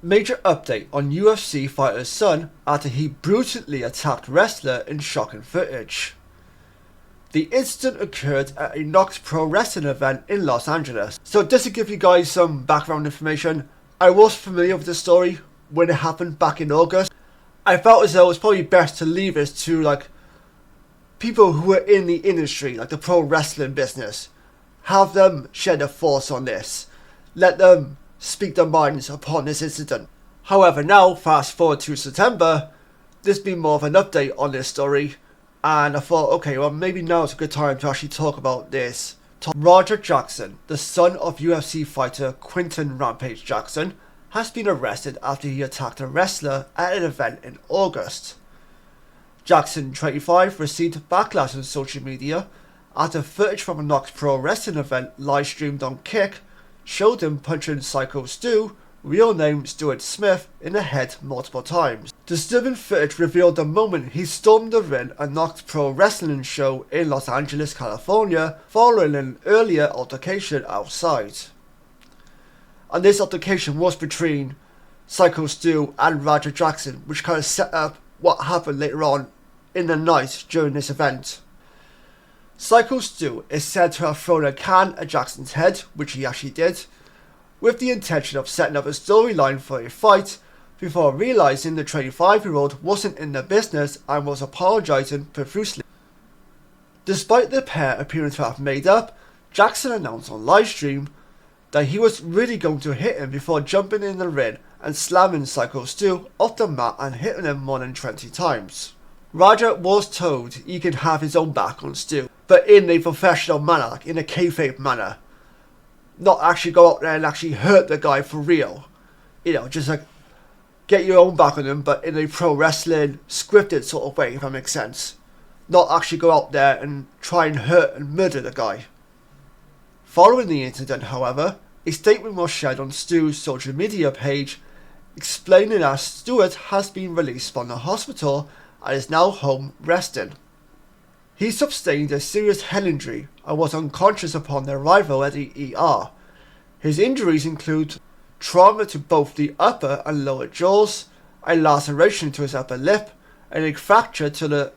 Major update on UFC Fighter's son after he brutally attacked wrestler in shocking footage. The incident occurred at a Knox Pro Wrestling event in Los Angeles. So just to give you guys some background information, I was familiar with the story when it happened back in August. I felt as though it was probably best to leave it to people who are in the industry, like the pro wrestling business. Have them share their thoughts on this. Let them speak their minds upon this incident. However, now fast forward to September, there's been more of an update on this story, and I thought, okay, well maybe now is a good time to actually talk about this. Roger Jackson, the son of UFC fighter Quinton Rampage Jackson, has been arrested after he attacked a wrestler at an event in August. Jackson, 25, received backlash on social media after footage from a Knox Pro Wrestling event live streamed on Kick showed him punching Syko Stu, real name Stuart Smith, in the head multiple times. Disturbing footage revealed the moment he stormed the ring at Knox Pro Wrestling show in Los Angeles, California, following an earlier altercation outside. And this altercation was between Syko Stu and Roger Jackson, which kind of set up what happened later on in the night during this event. Syko Stu is said to have thrown a can at Jackson's head, which he actually did, with the intention of setting up a storyline for a fight, before realising the 25-year-old wasn't in the business and was apologising profusely. Despite the pair appearing to have made up, Jackson announced on livestream that he was really going to hit him before jumping in the ring and slamming Syko Stu off the mat and hitting him more than 20 times. Roger was told he can have his own back on Stu, but in a professional manner, like in a kayfabe manner. Not actually go out there and actually hurt the guy for real. Just like get your own back on him, but in a pro wrestling scripted sort of way, if that makes sense. Not actually go out there and try and hurt and murder the guy. Following the incident, however, a statement was shared on Stu's social media page explaining that Stuart has been released from the hospital and is now home resting. He sustained a serious head injury and was unconscious upon their arrival at the ER. His injuries include trauma to both the upper and lower jaws, a laceration to his upper lip, and a fracture to the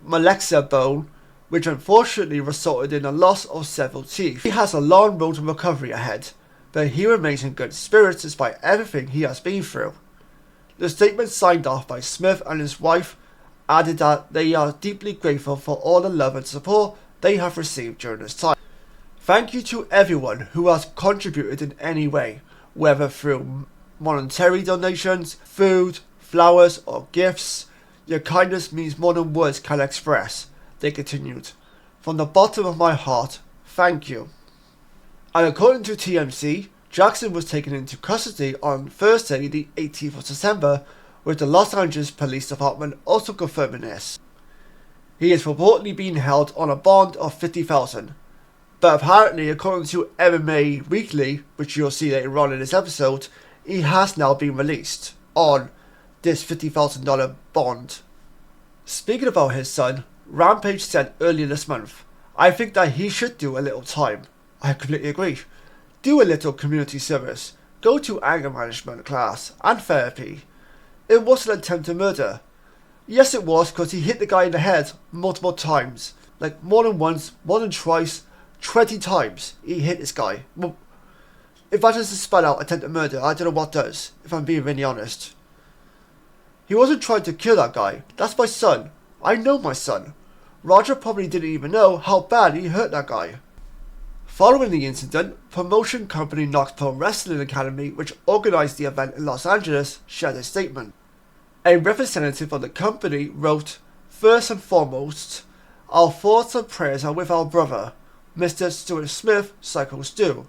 mallexa bone, which unfortunately resulted in the loss of several teeth. He has a long road to recovery ahead, but he remains in good spirits despite everything he has been through. The statement, signed off by Smith and his wife, added that they are deeply grateful for all the love and support they have received during this time. Thank you to everyone who has contributed in any way, whether through monetary donations, food, flowers or gifts. Your kindness means more than words can express, they continued. From the bottom of my heart, thank you. And according to TMZ, Jackson was taken into custody on Thursday the 18th of December, with the Los Angeles Police Department also confirming this. He is reportedly being held on a bond of $50,000, but apparently according to MMA Weekly, which you'll see later on in this episode, he has now been released on this $50,000 bond. Speaking about his son, Rampage said earlier this month, "I think that he should do a little time." I completely agree. Do a little community service, go to anger management class and therapy. It was an attempt to murder. Yes, it was, because he hit the guy in the head multiple times. Like more than once, more than twice, 20 times he hit this guy. Well, if that doesn't spell out attempted murder, I don't know what does, if I'm being really honest. He wasn't trying to kill that guy. That's my son. I know my son. Roger probably didn't even know how bad he hurt that guy. Following the incident, promotion company Knox Pro Wrestling Academy, which organised the event in Los Angeles, shared a statement. A representative of the company wrote, "First and foremost, our thoughts and prayers are with our brother, Mr. Stuart Smith, Syko Stu,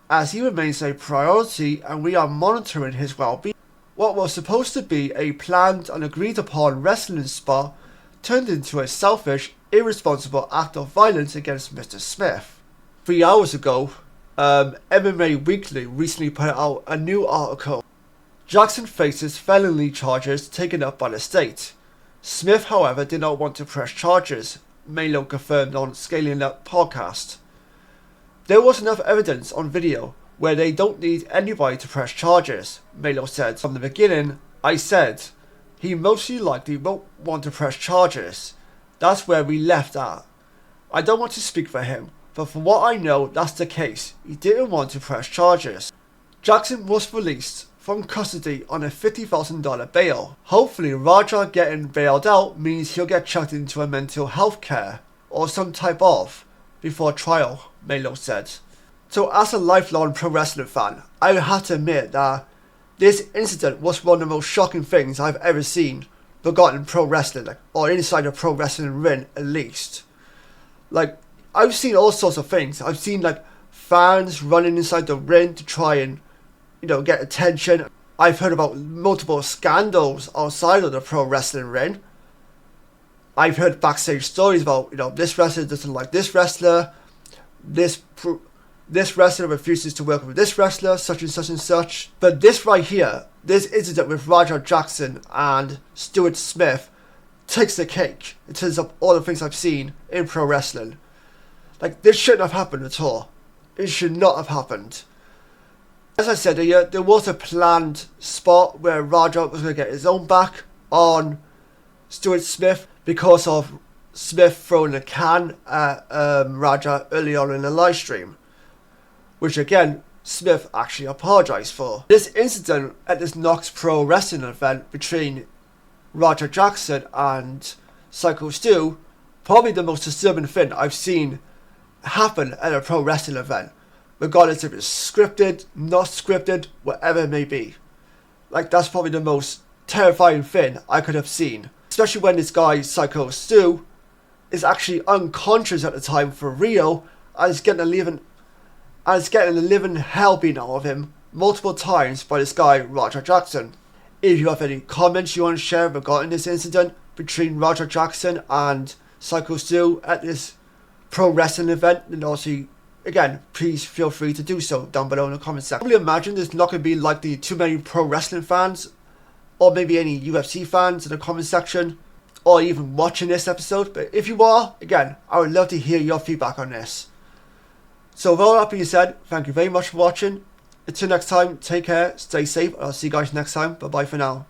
as he remains a priority and we are monitoring his well-being." What was supposed to be a planned and agreed upon wrestling spot turned into a selfish, irresponsible act of violence against Mr. Smith. 3 hours ago, MMA Weekly recently put out a new article. Jackson faces felony charges taken up by the state. Smith, however, did not want to press charges, Melo confirmed on Scaling Up podcast. There was enough evidence on video where they don't need anybody to press charges, Melo said. From the beginning, I said he mostly likely won't want to press charges. That's where we left at. I don't want to speak for him, but from what I know, that's the case. He didn't want to press charges. Jackson was released from custody on a $50,000 bail. Hopefully, Raja getting bailed out means he'll get chucked into a mental health care or some type of before trial, Melo said. So as a lifelong pro wrestling fan, I have to admit that this incident was one of the most shocking things I've ever seen regarding pro wrestling, or inside a pro wrestling ring at least. Like, I've seen all sorts of things. I've seen like fans running inside the ring to try and, get attention. I've heard about multiple scandals outside of the pro wrestling ring. I've heard backstage stories about, this wrestler doesn't like this wrestler, this wrestler refuses to work with this wrestler, such and such and such. But this right here, this incident with Raja Jackson and Stuart Smith takes the cake in terms of all the things I've seen in pro wrestling. Like, this shouldn't have happened at all. It should not have happened. As I said, there was a planned spot where Raja was going to get his own back on Stuart Smith because of Smith throwing a can at Raja early on in the live stream, which again, Smith actually apologised for. This incident at this Knox Pro Wrestling event between Raja Jackson and Syko Stu, probably the most disturbing thing I've seen happen at a pro wrestling event, regardless if it's scripted, not scripted, whatever it may be. Like, that's probably the most terrifying thing I could have seen, especially when this guy Syko Stu is actually unconscious at the time for real, and is getting the living hell beaten out of him multiple times by this guy Raja Jackson. If you have any comments you want to share regarding this incident between Raja Jackson and Syko Stu at this pro wrestling event, then also, again, please feel free to do so down below in the comment section. I probably imagine there's not going to be likely too many pro wrestling fans, or maybe any UFC fans in the comment section, or even watching this episode. But if you are, again, I would love to hear your feedback on this. So with all that being said, thank you very much for watching. Until next time, take care, stay safe, and I'll see you guys next time. Bye bye for now.